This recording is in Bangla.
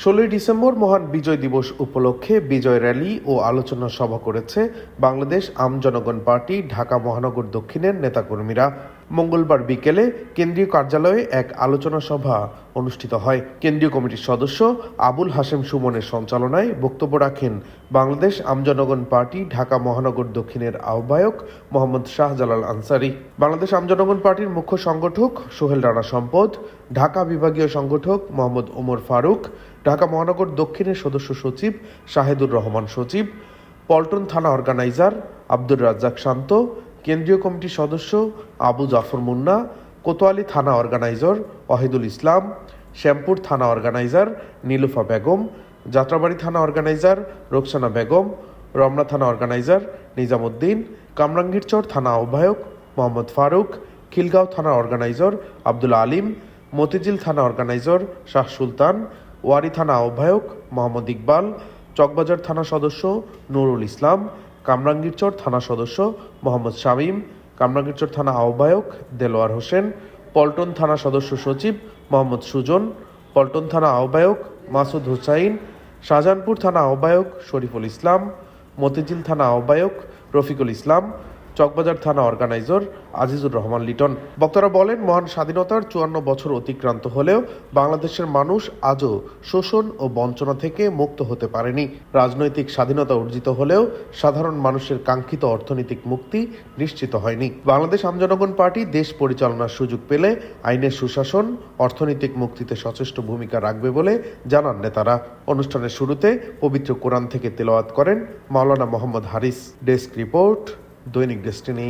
16ই ডিসেম্বর মহান বিজয় দিবস উপলক্ষে বিজয় র্যালি ও আলোচনা সভা করেছে বাংলাদেশ আম জনগণ পার্টি ঢাকা মহানগর দক্ষিণের নেতাকর্মীরা। মঙ্গলবার বিকেলে কেন্দ্রীয় কার্যালয়ে এক আলোচনা সভা অনুষ্ঠিত হয়। কেন্দ্রীয় কমিটির সদস্য আবুল হাশেম সুমনের সঞ্চালনায় বক্তব্য রাখেন বাংলাদেশ আম জনগণ পার্টি ঢাকা মহানগর দক্ষিণের আহ্বায়ক মোহাম্মদ শাহজালাল আনসারী। বাংলাদেশ আম জনগণ পার্টির মুখ্য সংগঠক সোহেল রানা সম্পদ, ঢাকা বিভাগীয় সংগঠক মোহাম্মদ ওমর ফারুক, ঢাকা মহানগর দক্ষিণের সদস্য সচিব শাহেদুর রহমান সচিব, পল্টন থানা অর্গানাইজার আব্দুর রাজ্জাক শান্ত, কেন্দ্রীয় কমিটির সদস্য আবু জাফর মুন্না, কোতোয়ালি থানা অর্গানাইজার ওয়াহিদুল ইসলাম, শ্যামপুর থানা অর্গানাইজার নীলুফা বেগম, যাত্রাবাড়ি থানা অর্গানাইজার রোকসানা বেগম, রমনা থানা অর্গানাইজার নিজামুদ্দিন, কামরাঙ্গীরচর থানা আহ্বায়ক মোহাম্মদ ফারুক, খিলগাঁও থানা অর্গানাইজার আব্দুল আলিম, মতিঝিল থানা অর্গানাইজার শাহ সুলতান, ওয়ারি থানা আহ্বায়ক মোহাম্মদ ইকবাল, চকবাজার থানা সদস্য নুরুল ইসলাম, কামরাঙ্গীরচর থানা সদস্য মোহাম্মদ শামীম, কামরাঙ্গীরচর থানা আহ্বায়ক দেলোয়ার হোসেন, পল্টন থানা সদস্য সচিব মোহাম্মদ সুজন, পল্টন থানা আহ্বায়ক মাসুদ হুসাইন, শাহজাহানপুর থানা আহ্বায়ক শরীফুল ইসলাম, মতিঝিল থানা আহ্বায়ক রফিকুল ইসলাম, চকবাজার থানা অর্গানাইজার আজিজুর রহমান লিটন। বক্তারা বলেন, মহান স্বাধীনতার 54 বছর অতিক্রান্ত হলেও বাংলাদেশের মানুষ আজও শোষণ ও বঞ্চনা থেকে মুক্ত হতে পারেনি। রাজনৈতিক স্বাধীনতা অর্জিত হলেও সাধারণ মানুষের কাঙ্ক্ষিত অর্থনৈতিক মুক্তি নিশ্চিত হয়নি। বাংলাদেশ আম জনগণ পার্টি দেশ পরিচালনার সুযোগ পেলে আইনের সুশাসন, অর্থনৈতিক মুক্তিতে সচেষ্ট ভূমিকা রাখবে বলে জানান নেতারা। অনুষ্ঠানের শুরুতে পবিত্র কোরআন থেকে তেলাওয়াত করেন মাওলানা মোহাম্মদ হারিস। ডেস্ক রিপোর্ট, দৈনিক ডেস্টিনি।